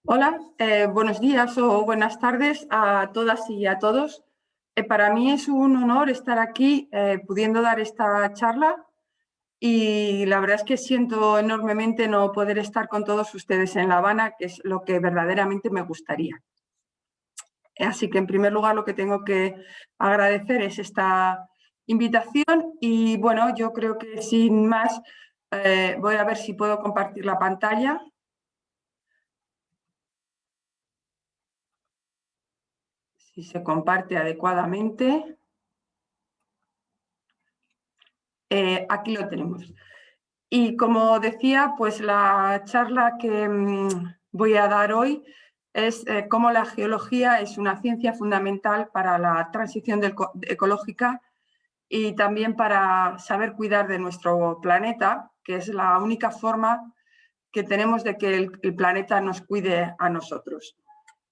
Hola, buenos días o buenas tardes a todas y a todos. Para mí es un honor estar aquí pudiendo dar esta charla y la verdad es que siento enormemente no poder estar con todos ustedes en La Habana, que es lo que verdaderamente me gustaría. Así que en primer lugar lo que tengo que agradecer es esta invitación y bueno, yo creo que sin más voy a ver si puedo compartir la pantalla. Si se comparte adecuadamente. Aquí lo tenemos. Y como decía, pues la charla que voy a dar hoy es cómo la geología es una ciencia fundamental para la transición ecológica y también para saber cuidar de nuestro planeta, que es la única forma que tenemos de que el planeta nos cuide a nosotros.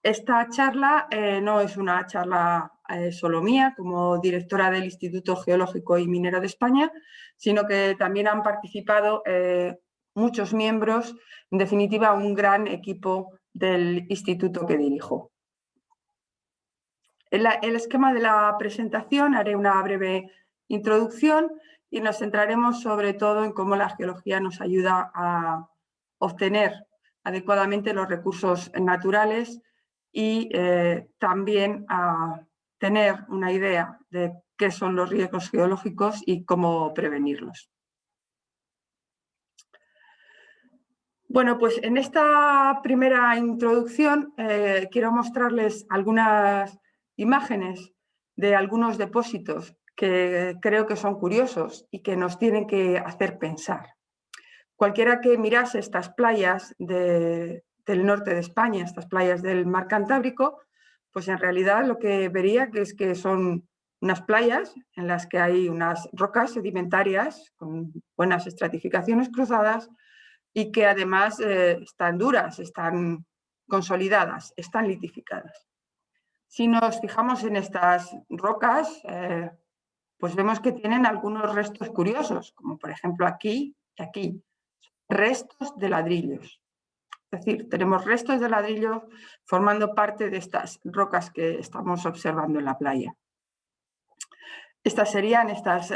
Esta charla no es una charla solo mía como directora del Instituto Geológico y Minero de España, sino que también han participado muchos miembros, en definitiva un gran equipo del instituto que dirijo. El esquema de la presentación, haré una breve introducción y nos centraremos sobre todo en cómo la geología nos ayuda a obtener adecuadamente los recursos naturales y también a tener una idea de qué son los riesgos geológicos y cómo prevenirlos. Bueno, pues en esta primera introducción quiero mostrarles algunas imágenes de algunos depósitos que creo que son curiosos y que nos tienen que hacer pensar. Cualquiera que mirase estas playas del norte de España, estas playas del mar Cantábrico, pues en realidad lo que vería es que son unas playas en las que hay unas rocas sedimentarias con buenas estratificaciones cruzadas y que además están duras, están consolidadas, están litificadas. Si nos fijamos en estas rocas, pues vemos que tienen algunos restos curiosos, como por ejemplo aquí y aquí, restos de ladrillos. Es decir, tenemos restos de ladrillos formando parte de estas rocas que estamos observando en la playa. Estas serían estas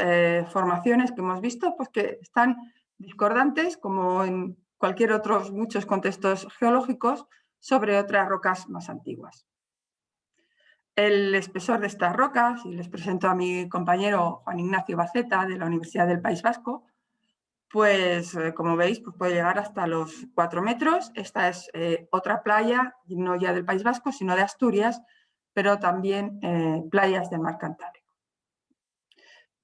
formaciones que hemos visto, pues que están discordantes, como en cualquier otros muchos contextos geológicos, sobre otras rocas más antiguas. El espesor de estas rocas, y les presento a mi compañero Juan Ignacio Baceta, de la Universidad del País Vasco, pues como veis pues puede llegar hasta los 4 metros. Esta es otra playa, no ya del País Vasco, sino de Asturias, pero también playas del mar Cantábrico.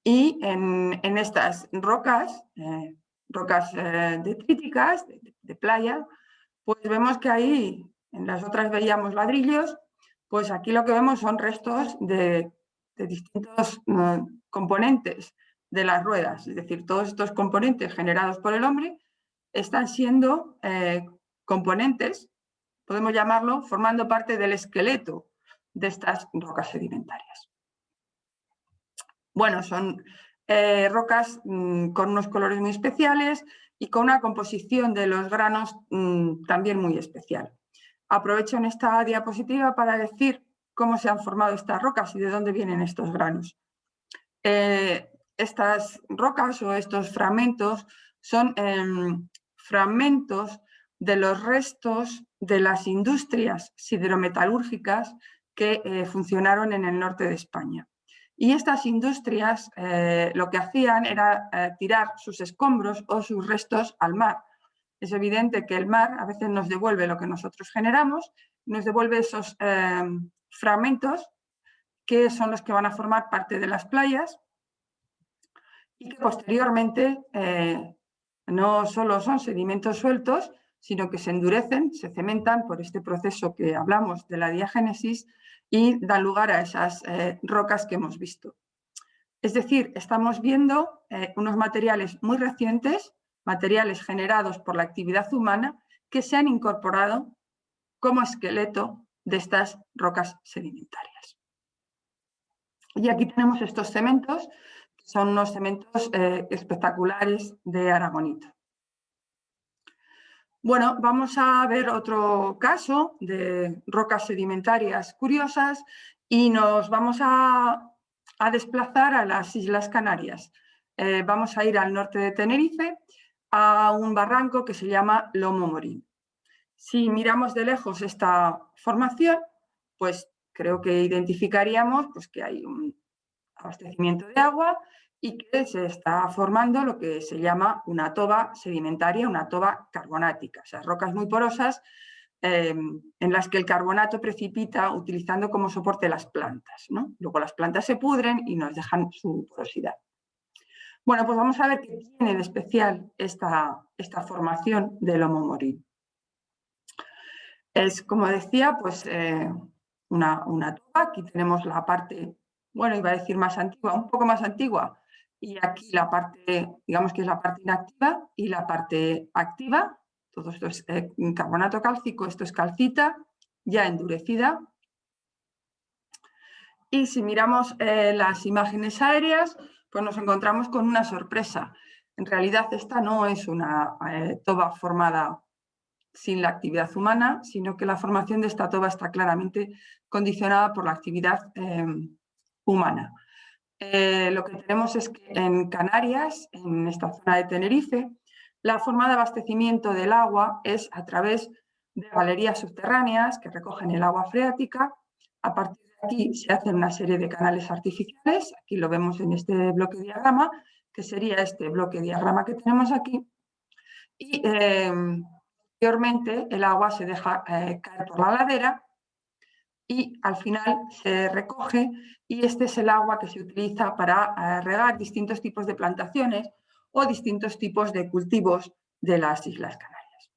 Y en estas rocas, detríticas, de playa, pues vemos que ahí, en las otras veíamos ladrillos, pues aquí lo que vemos son restos de distintos componentes de las ruedas. Es decir, todos estos componentes generados por el hombre están siendo componentes, podemos llamarlo, formando parte del esqueleto de estas rocas sedimentarias. Bueno, son rocas con unos colores muy especiales y con una composición de los granos también muy especial. Aprovecho en esta diapositiva para decir cómo se han formado estas rocas y de dónde vienen estos granos. Estas rocas o estos fragmentos son fragmentos de los restos de las industrias siderometalúrgicas que funcionaron en el norte de España. Y estas industrias lo que hacían era tirar sus escombros o sus restos al mar. Es evidente que el mar a veces nos devuelve lo que nosotros generamos, nos devuelve esos fragmentos que son los que van a formar parte de las playas y que posteriormente no solo son sedimentos sueltos, sino que se endurecen, se cementan por este proceso que hablamos de la diagénesis y dan lugar a esas rocas que hemos visto. Es decir, estamos viendo unos materiales muy recientes, materiales generados por la actividad humana, que se han incorporado como esqueleto de estas rocas sedimentarias. Y aquí tenemos estos cementos, que son unos cementos espectaculares de aragonito. Bueno, vamos a ver otro caso de rocas sedimentarias curiosas y nos vamos a desplazar a las Islas Canarias. Vamos a ir al norte de Tenerife, a un barranco que se llama Lomo Morín. Si miramos de lejos esta formación, pues creo que identificaríamos pues, que hay un abastecimiento de agua y que se está formando lo que se llama una toba sedimentaria, una toba carbonática, o sea, rocas muy porosas en las que el carbonato precipita utilizando como soporte las plantas, ¿no? Luego las plantas se pudren y nos dejan su porosidad. Bueno, pues vamos a ver qué tiene de especial esta formación del Lomo Morín. Es, como decía, pues una toba. Aquí tenemos la parte, bueno, iba a decir más antigua, un poco más antigua, y aquí la parte, digamos que es la parte inactiva y la parte activa. Todo esto es carbonato cálcico, esto es calcita, ya endurecida. Y si miramos las imágenes aéreas, pues nos encontramos con una sorpresa. En realidad esta no es una toba formada sin la actividad humana, sino que la formación de esta toba está claramente condicionada por la actividad humana. Lo que tenemos es que en Canarias, en esta zona de Tenerife, la forma de abastecimiento del agua es a través de galerías subterráneas que recogen el agua freática. A partir de aquí se hacen una serie de canales artificiales, aquí lo vemos en este bloque diagrama, que sería este bloque diagrama que tenemos aquí, y posteriormente el agua se deja caer por la ladera y al final se recoge, y este es el agua que se utiliza para regar distintos tipos de plantaciones o distintos tipos de cultivos de las Islas Canarias.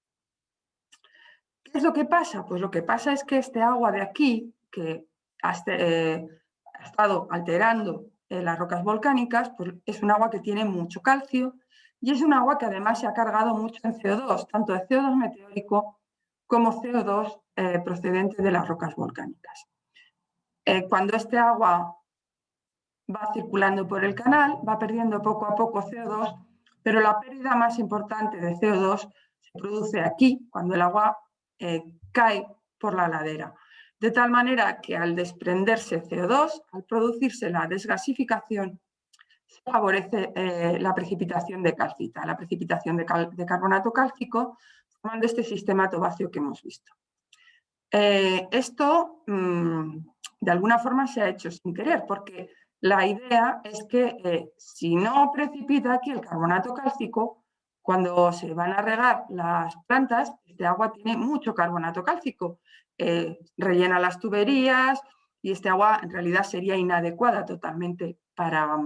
¿Qué es lo que pasa? Pues lo que pasa es que este agua de aquí, que ha estado alterando las rocas volcánicas, pues es un agua que tiene mucho calcio y es un agua que además se ha cargado mucho en CO2, tanto de CO2 meteórico como CO2 procedente de las rocas volcánicas. Cuando este agua va circulando por el canal, va perdiendo poco a poco CO2, pero la pérdida más importante de CO2 se produce aquí, cuando el agua cae por la ladera. De tal manera que al desprenderse CO2, al producirse la desgasificación, se favorece la precipitación de calcita, la precipitación de carbonato cálcico, formando este sistema tobáceo que hemos visto. Esto, de alguna forma, se ha hecho sin querer, porque la idea es que si no precipita aquí el carbonato cálcico, cuando se van a regar las plantas, este agua tiene mucho carbonato cálcico, rellena las tuberías y este agua en realidad sería inadecuada totalmente para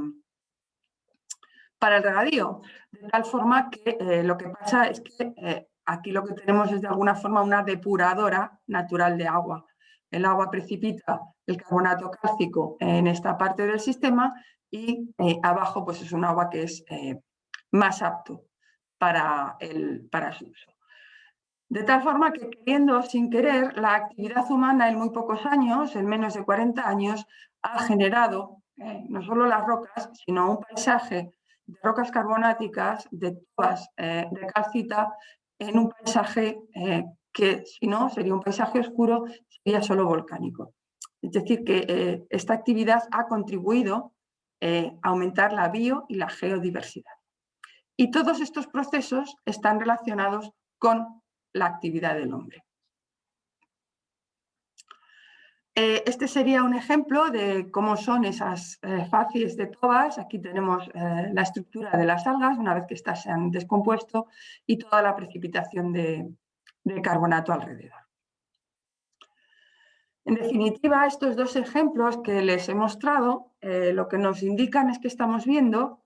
el regadío. De tal forma que lo que pasa es que aquí lo que tenemos es de alguna forma una depuradora natural de agua. El agua precipita el carbonato cálcico en esta parte del sistema y abajo pues es un agua que es más apto para su uso. De tal forma que, queriendo sin querer, la actividad humana en muy pocos años, en menos de 40 años, ha generado no solo las rocas, sino un paisaje de rocas carbonáticas, de tobas de calcita, en un paisaje que, si no, sería un paisaje oscuro, sería solo volcánico. Es decir, que esta actividad ha contribuido a aumentar la bio y la geodiversidad. Y todos estos procesos están relacionados con la actividad del hombre. Este sería un ejemplo de cómo son esas facies de tobas. Aquí tenemos la estructura de las algas una vez que estas se han descompuesto y toda la precipitación de carbonato alrededor. En definitiva, estos dos ejemplos que les he mostrado lo que nos indican es que estamos viendo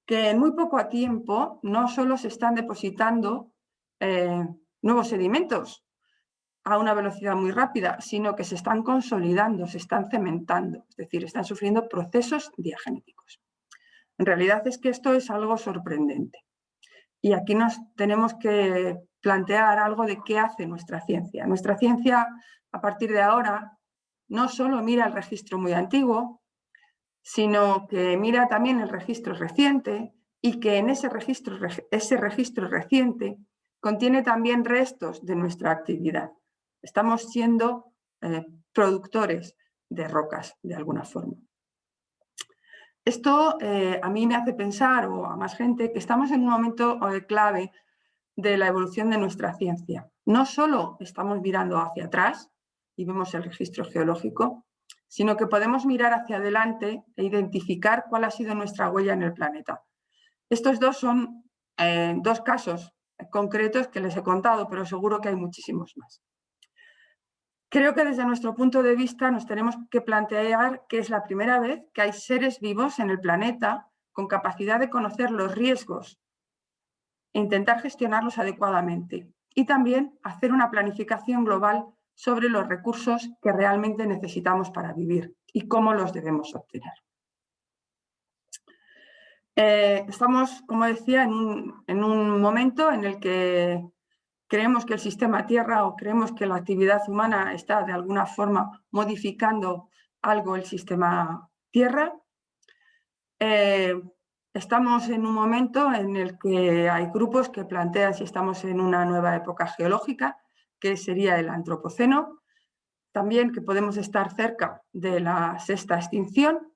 que en muy poco tiempo no solo se están depositando nuevos sedimentos a una velocidad muy rápida, sino que se están consolidando, se están cementando, es decir, están sufriendo procesos diagenéticos. En realidad es que esto es algo sorprendente. Y aquí nos tenemos que plantear algo de qué hace nuestra ciencia. Nuestra ciencia, a partir de ahora, no solo mira el registro muy antiguo, sino que mira también el registro reciente y que en ese registro reciente contiene también restos de nuestra actividad. Estamos siendo productores de rocas, de alguna forma. Esto a mí me hace pensar, o a más gente, que estamos en un momento clave de la evolución de nuestra ciencia. No solo estamos mirando hacia atrás y vemos el registro geológico, sino que podemos mirar hacia adelante e identificar cuál ha sido nuestra huella en el planeta. Estos dos son dos casos concretos que les he contado, pero seguro que hay muchísimos más. Creo que desde nuestro punto de vista nos tenemos que plantear que es la primera vez que hay seres vivos en el planeta con capacidad de conocer los riesgos e intentar gestionarlos adecuadamente y también hacer una planificación global sobre los recursos que realmente necesitamos para vivir y cómo los debemos obtener. Estamos, como decía, en un momento en el que creemos que el sistema Tierra o creemos que la actividad humana está de alguna forma modificando algo el sistema Tierra. Estamos en un momento en el que hay grupos que plantean si estamos en una nueva época geológica, que sería el Antropoceno. También que podemos estar cerca de la sexta extinción.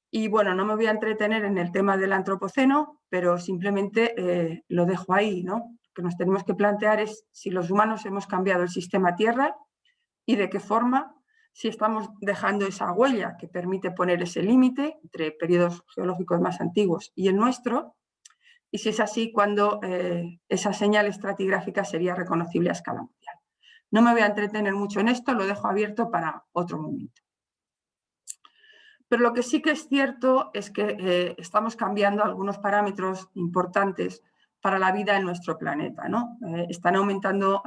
Y bueno, no me voy a entretener en el tema del Antropoceno, pero simplemente lo dejo ahí, ¿no? Lo que nos tenemos que plantear es si los humanos hemos cambiado el sistema Tierra y de qué forma, si estamos dejando esa huella que permite poner ese límite entre periodos geológicos más antiguos y el nuestro, y si es así, cuando esa señal estratigráfica sería reconocible a escala mundial. No me voy a entretener mucho en esto, lo dejo abierto para otro momento. Pero lo que sí que es cierto es que estamos cambiando algunos parámetros importantes para la vida en nuestro planeta, ¿no? Están aumentando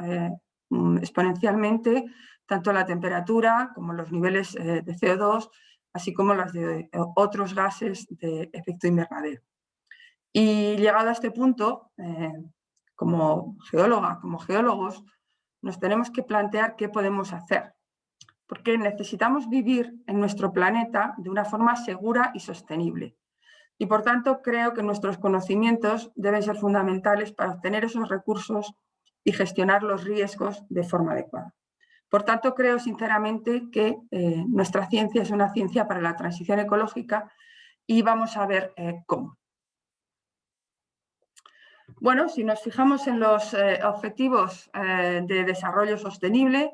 exponencialmente tanto la temperatura como los niveles de CO2, así como los de otros gases de efecto invernadero. Y llegado a este punto, como geóloga, como geólogos, nos tenemos que plantear qué podemos hacer, porque necesitamos vivir en nuestro planeta de una forma segura y sostenible. Y por tanto, creo que nuestros conocimientos deben ser fundamentales para obtener esos recursos y gestionar los riesgos de forma adecuada. Por tanto, creo sinceramente que nuestra ciencia es una ciencia para la transición ecológica y vamos a ver cómo. Bueno, si nos fijamos en los objetivos de desarrollo sostenible,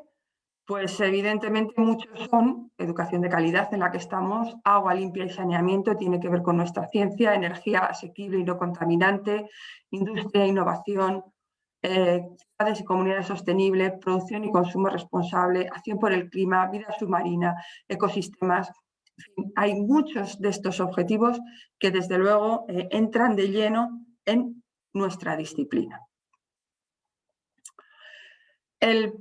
pues evidentemente muchos son educación de calidad en la que estamos, agua limpia y saneamiento, tiene que ver con nuestra ciencia, energía asequible y no contaminante, industria e innovación, ciudades y comunidades sostenibles, producción y consumo responsable, acción por el clima, vida submarina, ecosistemas. En fin, hay muchos de estos objetivos que desde luego entran de lleno en nuestra disciplina.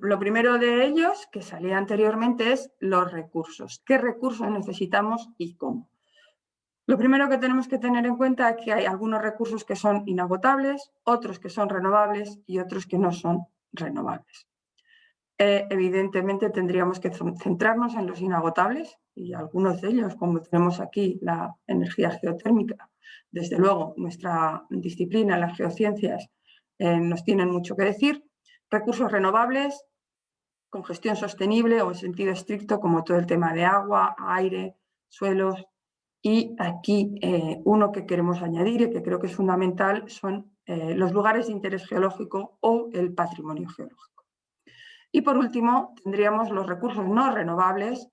Lo primero de ellos, que salía anteriormente, es los recursos. ¿Qué recursos necesitamos y cómo? Lo primero que tenemos que tener en cuenta es que hay algunos recursos que son inagotables, otros que son renovables y otros que no son renovables. Evidentemente tendríamos que centrarnos en los inagotables y algunos de ellos, como tenemos aquí la energía geotérmica, desde luego nuestra disciplina, las geociencias, nos tienen mucho que decir. Recursos renovables con gestión sostenible o en sentido estricto, como todo el tema de agua, aire, suelos. Y aquí uno que queremos añadir y que creo que es fundamental son los lugares de interés geológico o el patrimonio geológico. Y por último, tendríamos los recursos no renovables,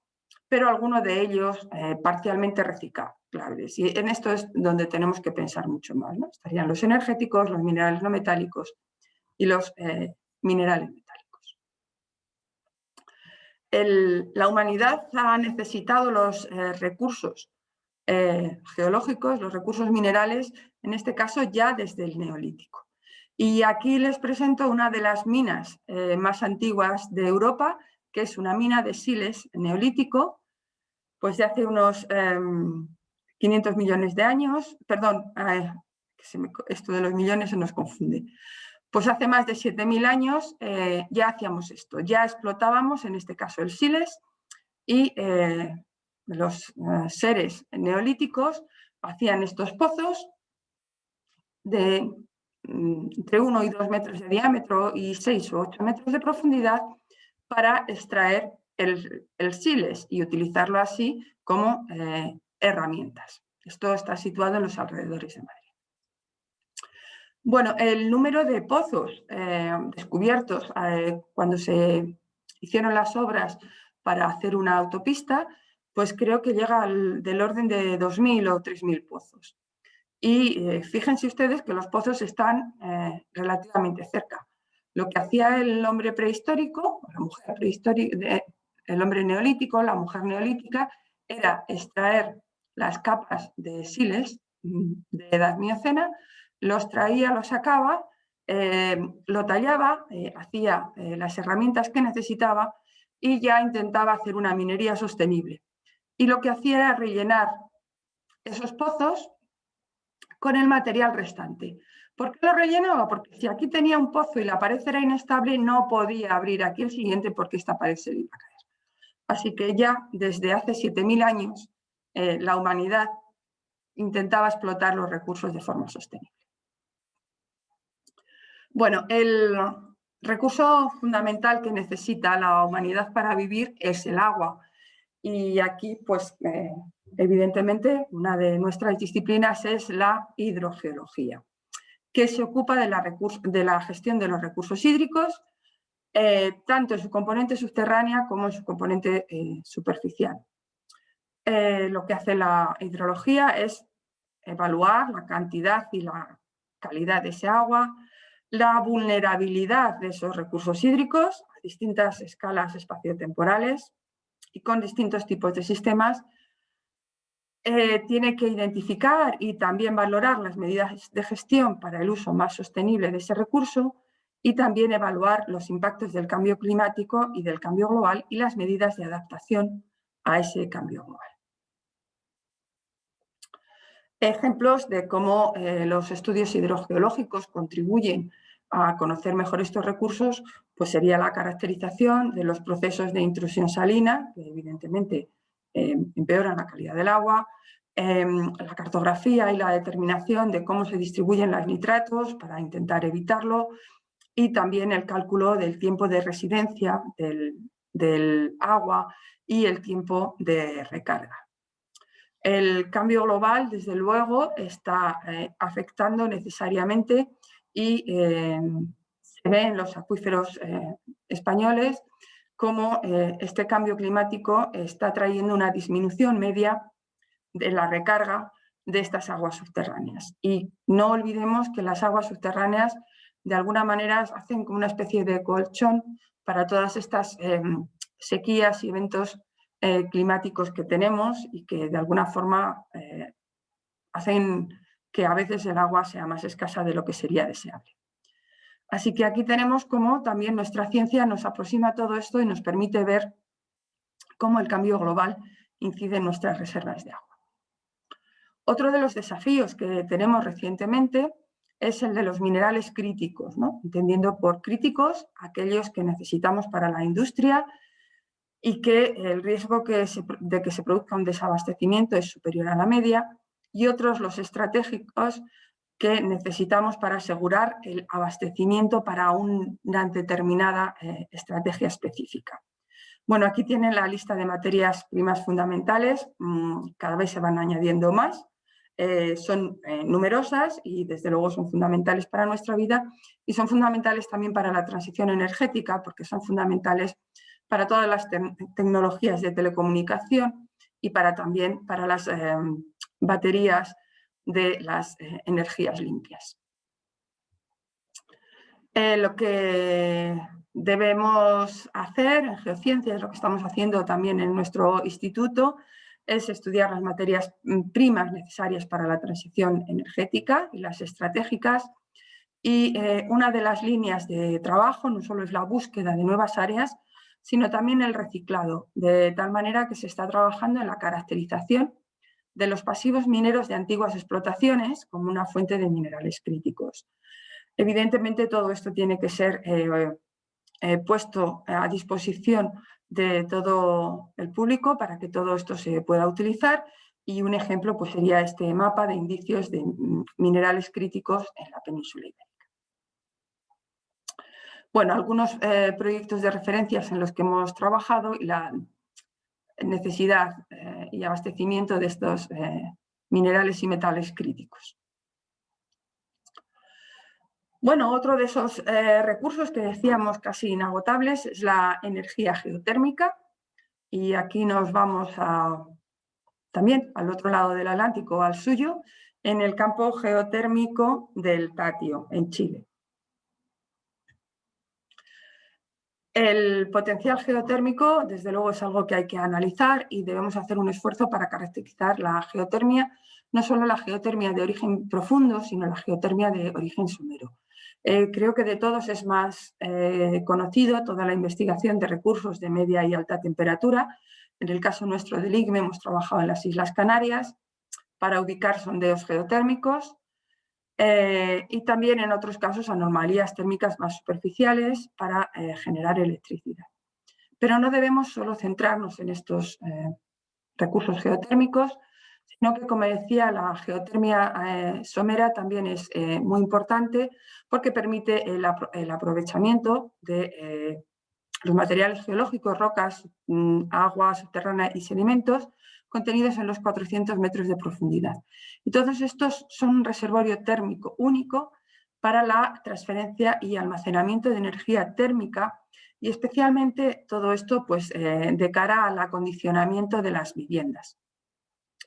pero algunos de ellos parcialmente reciclables. Y en esto es donde tenemos que pensar mucho más, ¿no? Estarían los energéticos, los minerales no metálicos y los minerales metálicos. La humanidad ha necesitado los recursos geológicos, los recursos minerales, en este caso ya desde el Neolítico. Y aquí les presento una de las minas más antiguas de Europa, que es una mina de siles neolítico, pues de hace unos 500 millones de años, perdón, esto de los millones se nos confunde. Pues hace más de 7.000 años ya hacíamos esto, ya explotábamos, en este caso el siles, y los seres neolíticos hacían estos pozos de entre 1 y 2 metros de diámetro y 6 o 8 metros de profundidad para extraer el sílex y utilizarlo así como herramientas. Esto está situado en los alrededores de Madrid. Bueno, el número de pozos descubiertos cuando se hicieron las obras para hacer una autopista, pues creo que llega del orden de 2.000 o 3.000 pozos. Y fíjense ustedes que los pozos están relativamente cerca. Lo que hacía el hombre prehistórico, la mujer prehistórica, el hombre neolítico, la mujer neolítica, era extraer las capas de sílex de edad miocena, los traía, los sacaba, lo tallaba, hacía las herramientas que necesitaba y ya intentaba hacer una minería sostenible. Y lo que hacía era rellenar esos pozos con el material restante. ¿Por qué lo rellenaba? Porque si aquí tenía un pozo y la pared era inestable, no podía abrir aquí el siguiente porque esta pared se le iba a caer. Así que ya desde hace 7.000 años la humanidad intentaba explotar los recursos de forma sostenible. Bueno, el recurso fundamental que necesita la humanidad para vivir es el agua. Y aquí, pues, evidentemente, una de nuestras disciplinas es la hidrogeología, que se ocupa de la gestión de los recursos hídricos, tanto en su componente subterránea como en su componente superficial. Lo que hace la hidrología es evaluar la cantidad y la calidad de ese agua, la vulnerabilidad de esos recursos hídricos a distintas escalas espaciotemporales y con distintos tipos de sistemas. Tiene que identificar y también valorar las medidas de gestión para el uso más sostenible de ese recurso y también evaluar los impactos del cambio climático y del cambio global y las medidas de adaptación a ese cambio global. Ejemplos de cómo los estudios hidrogeológicos contribuyen a conocer mejor estos recursos, pues sería la caracterización de los procesos de intrusión salina, que evidentemente empeoran la calidad del agua, la cartografía y la determinación de cómo se distribuyen los nitratos para intentar evitarlo, y también el cálculo del tiempo de residencia del agua y el tiempo de recarga. El cambio global, desde luego, está afectando necesariamente y se ve en los acuíferos españoles cómo este cambio climático está trayendo una disminución media de la recarga de estas aguas subterráneas. Y no olvidemos que las aguas subterráneas de alguna manera hacen como una especie de colchón para todas estas sequías y eventos climáticos que tenemos y que de alguna forma hacen que a veces el agua sea más escasa de lo que sería deseable. Así que aquí tenemos cómo también nuestra ciencia nos aproxima a todo esto y nos permite ver cómo el cambio global incide en nuestras reservas de agua. Otro de los desafíos que tenemos recientemente es el de los minerales críticos, ¿no? Entendiendo por críticos aquellos que necesitamos para la industria y que el riesgo de que se produzca un desabastecimiento es superior a la media, y otros los estratégicos que necesitamos para asegurar el abastecimiento para una determinada estrategia específica. Bueno, aquí tienen la lista de materias primas fundamentales, cada vez se van añadiendo más, son numerosas y desde luego son fundamentales para nuestra vida y son fundamentales también para la transición energética porque son fundamentales para todas las tecnologías de telecomunicación y también para las baterías de las energías limpias. Lo que debemos hacer en geociencias, lo que estamos haciendo también en nuestro instituto, es estudiar las materias primas necesarias para la transición energética y las estratégicas. Y una de las líneas de trabajo no solo es la búsqueda de nuevas áreas, sino también el reciclado, de tal manera que se está trabajando en la caracterización de los pasivos mineros de antiguas explotaciones como una fuente de minerales críticos. Evidentemente todo esto tiene que ser puesto a disposición de todo el público para que todo esto se pueda utilizar y un ejemplo pues, sería este mapa de indicios de minerales críticos en la península ibérica. Bueno, algunos proyectos de referencias en los que hemos trabajado y la necesidad y abastecimiento de estos minerales y metales críticos. Bueno, otro de esos recursos que decíamos casi inagotables es la energía geotérmica, y aquí nos vamos también al otro lado del Atlántico, al suyo, en el campo geotérmico del Tatio, en Chile. El potencial geotérmico, desde luego, es algo que hay que analizar y debemos hacer un esfuerzo para caracterizar la geotermia, no solo la geotermia de origen profundo, sino la geotermia de origen somero. Creo que de todos es más conocido toda la investigación de recursos de media y alta temperatura. En el caso nuestro del IGME hemos trabajado en las Islas Canarias para ubicar sondeos geotérmicos, y también en otros casos anomalías térmicas más superficiales para generar electricidad. Pero no debemos solo centrarnos en estos recursos geotérmicos, sino que, como decía, la geotermia somera también es muy importante porque permite el aprovechamiento de los materiales geológicos, rocas, agua subterránea y sedimentos contenidos en los 400 metros de profundidad. Y todos estos son un reservorio térmico único para la transferencia y almacenamiento de energía térmica, y especialmente todo esto pues, de cara al acondicionamiento de las viviendas.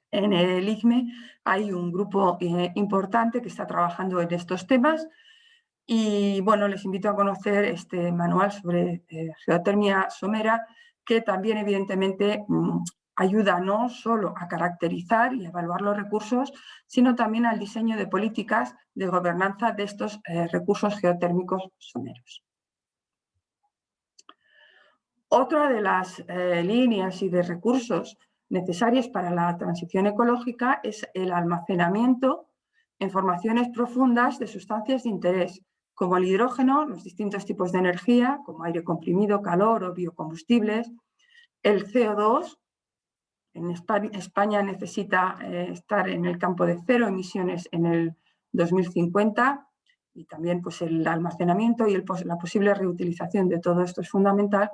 En el IGME hay un grupo importante que está trabajando en estos temas. Y bueno, les invito a conocer este manual sobre geotermia somera, que también evidentemente ayuda no solo a caracterizar y evaluar los recursos, sino también al diseño de políticas de gobernanza de estos recursos geotérmicos someros. Otra de las líneas y de recursos necesarios para la transición ecológica es el almacenamiento en formaciones profundas de sustancias de interés, como el hidrógeno, los distintos tipos de energía, como aire comprimido, calor o biocombustibles, el CO2. En España necesita estar en el campo de cero emisiones en el 2050, y también pues, el almacenamiento y la posible reutilización de todo esto es fundamental,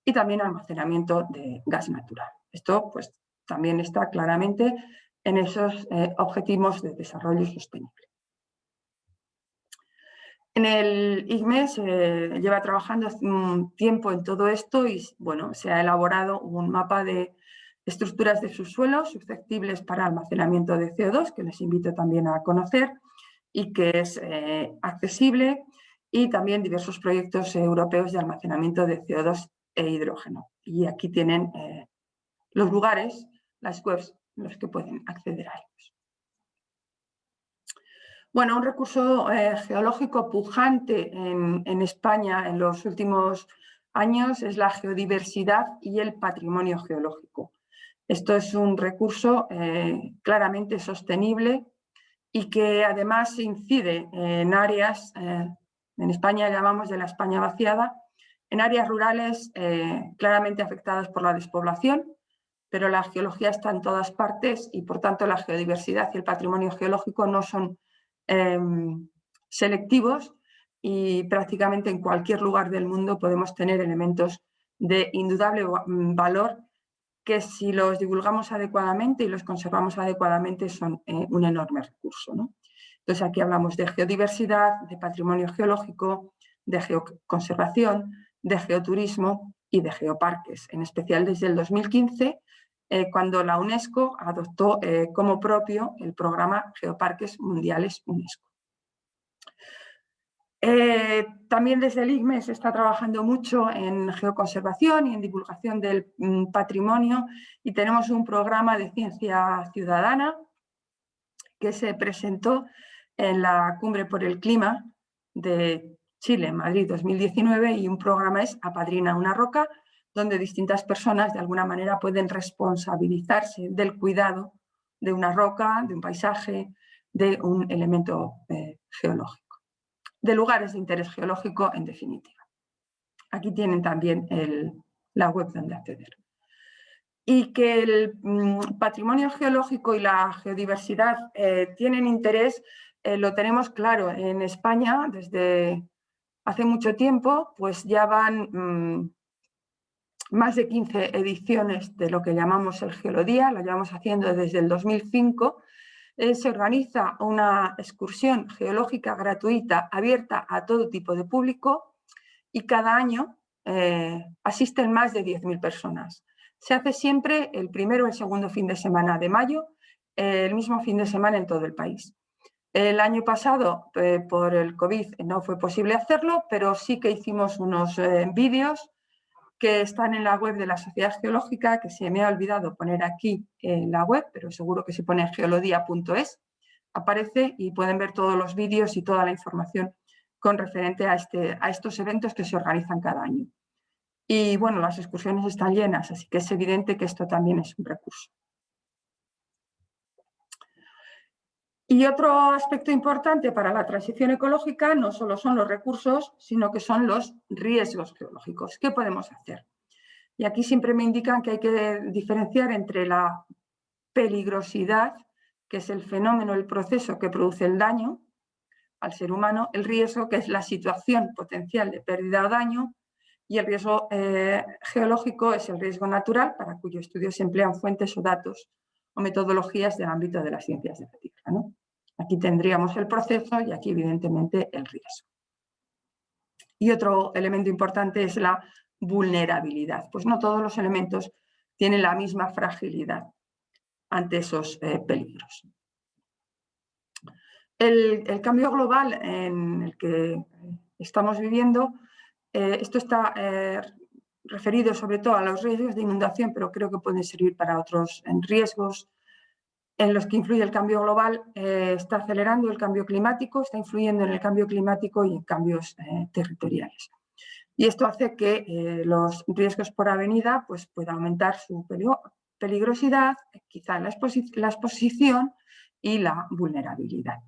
y también almacenamiento de gas natural. Esto pues, también está claramente en esos objetivos de desarrollo sostenible. En el IGME se lleva trabajando hace un tiempo en todo esto y bueno, se ha elaborado un mapa de estructuras de subsuelo susceptibles para almacenamiento de CO2, que les invito también a conocer y que es accesible, y también diversos proyectos europeos de almacenamiento de CO2 e hidrógeno. Y aquí tienen los lugares, las webs en los que pueden acceder a ellos. Bueno, un recurso geológico pujante en España en los últimos años es la geodiversidad y el patrimonio geológico. Esto es un recurso claramente sostenible y que además incide en áreas, en España llamamos de la España vaciada, en áreas rurales claramente afectadas por la despoblación, pero la geología está en todas partes y por tanto la geodiversidad y el patrimonio geológico no son selectivos, y prácticamente en cualquier lugar del mundo podemos tener elementos de indudable valor que, si los divulgamos adecuadamente y los conservamos adecuadamente, son un enorme recurso, ¿no? Entonces aquí hablamos de geodiversidad, de patrimonio geológico, de geoconservación, de geoturismo y de geoparques, en especial desde el 2015, cuando la UNESCO adoptó como propio el programa Geoparques Mundiales UNESCO. También desde el IGME se está trabajando mucho en geoconservación y en divulgación del patrimonio, y tenemos un programa de ciencia ciudadana que se presentó en la Cumbre por el Clima de Chile, en Madrid 2019, y un programa es Apadrina una roca, donde distintas personas de alguna manera pueden responsabilizarse del cuidado de una roca, de un paisaje, de un elemento geológico, de lugares de interés geológico en definitiva. Aquí tienen también la web donde acceder. Y que el patrimonio geológico y la geodiversidad tienen interés, lo tenemos claro en España desde hace mucho tiempo, pues ya van más de 15 ediciones de lo que llamamos el Geolodía, lo llevamos haciendo desde el 2005. Se organiza una excursión geológica gratuita abierta a todo tipo de público y cada año asisten más de 10.000 personas. Se hace siempre el primero o el segundo fin de semana de mayo, el mismo fin de semana en todo el país. El año pasado, por el COVID, no fue posible hacerlo, pero sí que hicimos unos vídeos que están en la web de la Sociedad Geológica, que se me ha olvidado poner aquí en la web, pero seguro que se pone geolodia.es, aparece y pueden ver todos los vídeos y toda la información con referente a estos eventos que se organizan cada año. Y bueno, las excursiones están llenas, así que es evidente que esto también es un recurso. Y otro aspecto importante para la transición ecológica no solo son los recursos, sino que son los riesgos geológicos. ¿Qué podemos hacer? Y aquí siempre me indican que hay que diferenciar entre la peligrosidad, que es el fenómeno, el proceso que produce el daño al ser humano, el riesgo, que es la situación potencial de pérdida o daño, y el riesgo geológico es el riesgo natural, para cuyo estudio se emplean fuentes o datos o metodologías del ámbito de las ciencias de la Tierra, ¿no? Aquí tendríamos el proceso y aquí, evidentemente, el riesgo. Y otro elemento importante es la vulnerabilidad. Pues no todos los elementos tienen la misma fragilidad ante esos peligros. El cambio global en el que estamos viviendo, esto está referido sobre todo a los riesgos de inundación, pero creo que pueden servir para otros riesgos en los que influye el cambio global. Está acelerando el cambio climático, está influyendo en el cambio climático y en cambios territoriales. Y esto hace que los riesgos por avenida pues, pueda aumentar su peligrosidad, quizá la exposición y la vulnerabilidad.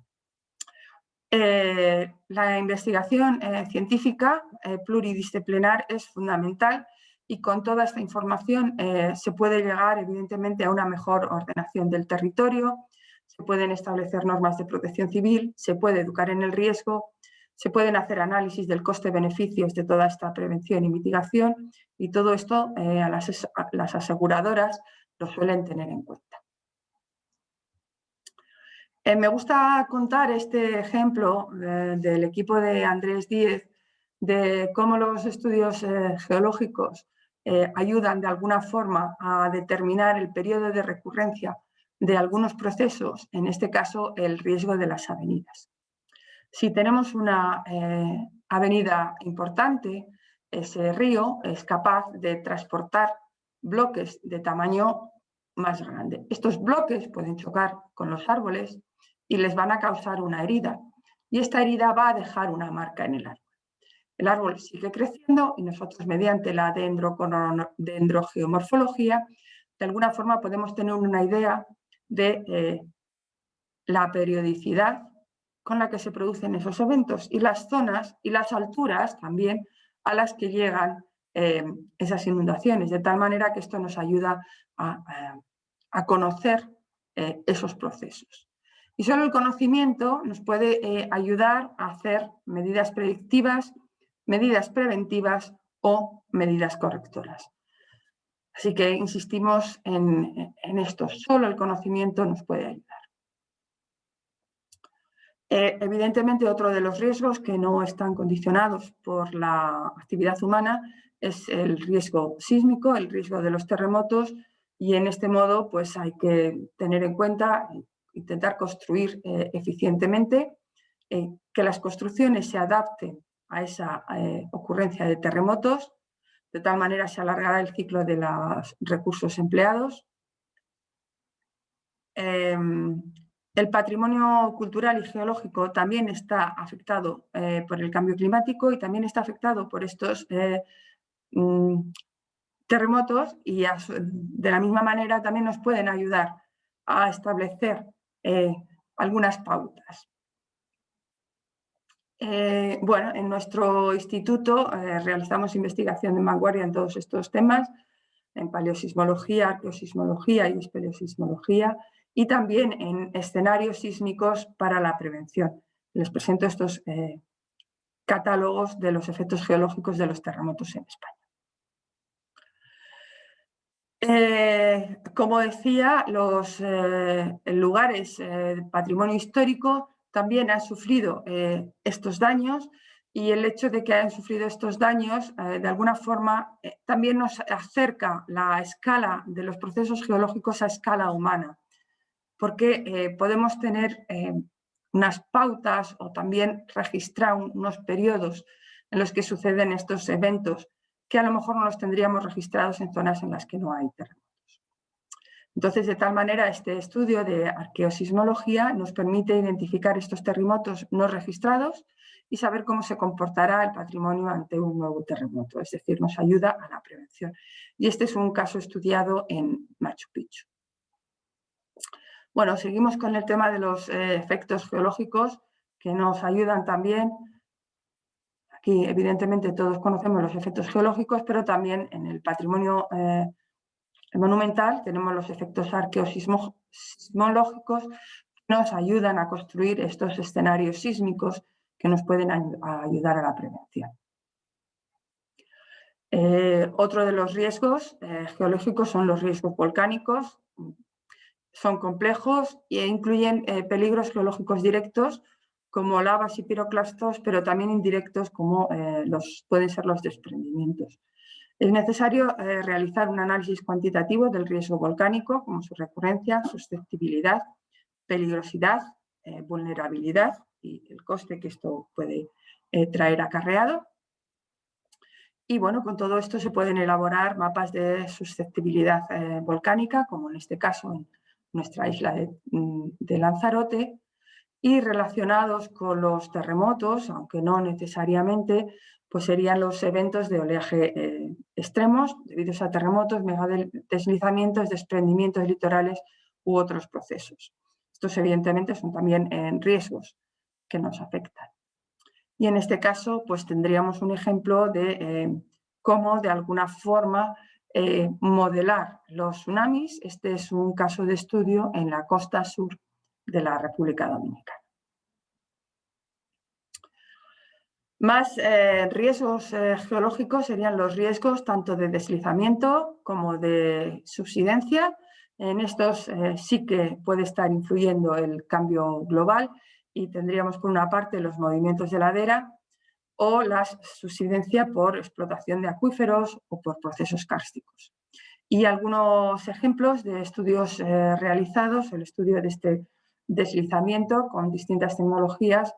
La investigación científica pluridisciplinar es fundamental y con toda esta información se puede llegar evidentemente a una mejor ordenación del territorio, se pueden establecer normas de protección civil, se puede educar en el riesgo, se pueden hacer análisis del coste-beneficios de toda esta prevención y mitigación y todo esto las aseguradoras lo suelen tener en cuenta. Me gusta contar este ejemplo del equipo de Andrés Díez de cómo los estudios geológicos ayudan de alguna forma a determinar el periodo de recurrencia de algunos procesos, en este caso el riesgo de las avenidas. Si tenemos una avenida importante, ese río es capaz de transportar bloques de tamaño más grande. Estos bloques pueden chocar con los árboles y les van a causar una herida. Y esta herida va a dejar una marca en el árbol. El árbol sigue creciendo y nosotros, mediante la dendrogeomorfología, de alguna forma podemos tener una idea de la periodicidad con la que se producen esos eventos y las zonas y las alturas también a las que llegan esas inundaciones, de tal manera que esto nos ayuda a conocer esos procesos. Y solo el conocimiento nos puede ayudar a hacer medidas predictivas, medidas preventivas o medidas correctoras. Así que insistimos en esto, solo el conocimiento nos puede ayudar. Evidentemente, otro de los riesgos que no están condicionados por la actividad humana es el riesgo sísmico, el riesgo de los terremotos, y en este modo pues, hay que tener en cuenta, intentar construir eficientemente, que las construcciones se adapten a esa ocurrencia de terremotos, de tal manera se alargará el ciclo de los recursos empleados. El patrimonio cultural y geológico también está afectado por el cambio climático y también está afectado por estos terremotos y de la misma manera también nos pueden ayudar a establecer algunas pautas. Bueno, en nuestro instituto realizamos investigación de vanguardia en todos estos temas, en paleosismología, arqueosismología y espeleosismología, y también en escenarios sísmicos para la prevención. Les presento estos catálogos de los efectos geológicos de los terremotos en España. Como decía, los lugares de patrimonio histórico también han sufrido estos daños, y el hecho de que hayan sufrido estos daños de alguna forma también nos acerca la escala de los procesos geológicos a escala humana, porque podemos tener unas pautas o también registrar unos periodos en los que suceden estos eventos que a lo mejor no los tendríamos registrados en zonas en las que no hay terremotos. Entonces, de tal manera, este estudio de arqueosismología nos permite identificar estos terremotos no registrados y saber cómo se comportará el patrimonio ante un nuevo terremoto, es decir, nos ayuda a la prevención. Y este es un caso estudiado en Machu Picchu. Bueno, seguimos con el tema de los efectos geológicos que nos ayudan también. Aquí, evidentemente, todos conocemos los efectos geológicos, pero también en el patrimonio monumental tenemos los efectos arqueosismológicos que nos ayudan a construir estos escenarios sísmicos que nos pueden ayudar a la prevención. Otro de los riesgos geológicos son los riesgos volcánicos. Son complejos e incluyen peligros geológicos directos como lavas y piroclastos, pero también indirectos como pueden ser los desprendimientos. Es necesario realizar un análisis cuantitativo del riesgo volcánico, como su recurrencia, susceptibilidad, peligrosidad, vulnerabilidad y el coste que esto puede traer acarreado. Y bueno, con todo esto se pueden elaborar mapas de susceptibilidad volcánica, como en este caso en nuestra isla de Lanzarote, y relacionados con los terremotos, aunque no necesariamente, pues serían los eventos de oleaje extremos, debidos a terremotos, megadeslizamientos, desprendimientos litorales u otros procesos. Estos evidentemente son también riesgos que nos afectan. Y en este caso, pues tendríamos un ejemplo de cómo de alguna forma modelar los tsunamis. Este es un caso de estudio en la costa sur de la República Dominicana. Más riesgos geológicos serían los riesgos tanto de deslizamiento como de subsidencia. En estos sí que puede estar influyendo el cambio global y tendríamos por una parte los movimientos de ladera o la subsidencia por explotación de acuíferos o por procesos kársticos. Y algunos ejemplos de estudios realizados, el estudio de este deslizamiento con distintas tecnologías,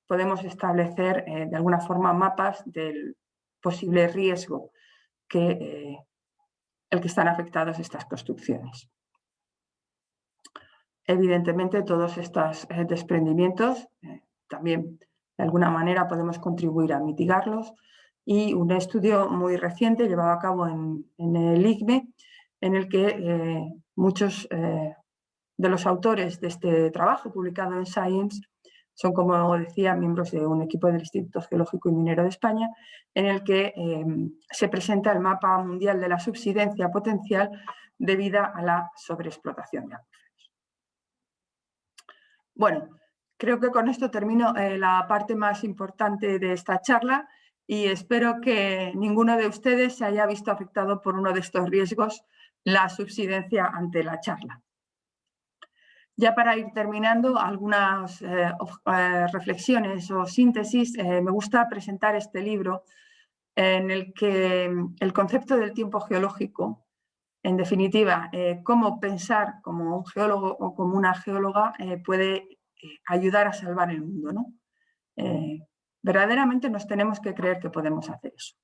podemos establecer de alguna forma mapas del posible riesgo el que están afectadas estas construcciones. Evidentemente, todos estos desprendimientos también de alguna manera podemos contribuir a mitigarlos, y un estudio muy reciente llevado a cabo en el ICME, en el que muchos de los autores de este trabajo publicado en Science son, como decía, miembros de un equipo del Instituto Geológico y Minero de España, en el que se presenta el mapa mundial de la subsidencia potencial debida a la sobreexplotación de acuíferos. Bueno, creo que con esto termino la parte más importante de esta charla y espero que ninguno de ustedes se haya visto afectado por uno de estos riesgos, la subsidencia ante la charla. Ya para ir terminando, algunas reflexiones o síntesis, me gusta presentar este libro en el que el concepto del tiempo geológico, en definitiva, cómo pensar como un geólogo o como una geóloga puede ayudar a salvar el mundo, ¿no? Verdaderamente nos tenemos que creer que podemos hacer eso.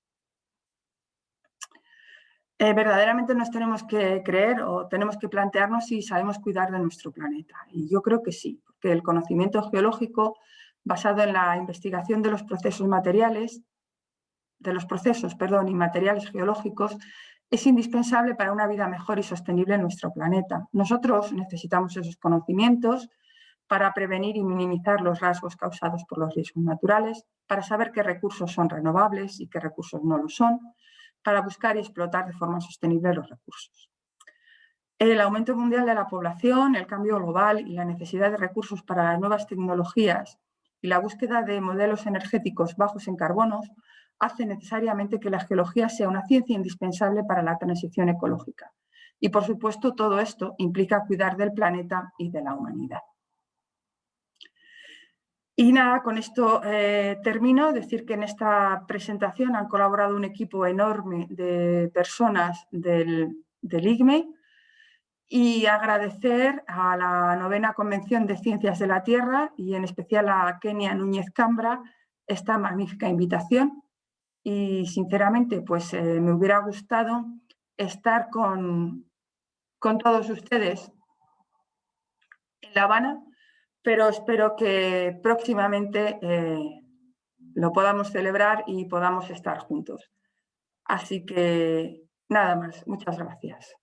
Verdaderamente nos tenemos que creer o tenemos que plantearnos si sabemos cuidar de nuestro planeta. Y yo creo que sí, porque el conocimiento geológico basado en la investigación de los procesos y materiales geológicos es indispensable para una vida mejor y sostenible en nuestro planeta. Nosotros necesitamos esos conocimientos para prevenir y minimizar los rasgos causados por los riesgos naturales, para saber qué recursos son renovables y qué recursos no lo son, para buscar y explotar de forma sostenible los recursos. El aumento mundial de la población, el cambio global y la necesidad de recursos para las nuevas tecnologías y la búsqueda de modelos energéticos bajos en carbonos hace necesariamente que la geología sea una ciencia indispensable para la transición ecológica. Y, por supuesto, todo esto implica cuidar del planeta y de la humanidad. Y nada, con esto termino. Decir que en esta presentación han colaborado un equipo enorme de personas del IGME, y agradecer a la 9ª Convención de Ciencias de la Tierra y en especial a Kenia Núñez Cambra esta magnífica invitación. Y sinceramente pues me hubiera gustado estar con todos ustedes en La Habana, pero espero que próximamente lo podamos celebrar y podamos estar juntos. Así que nada más, muchas gracias.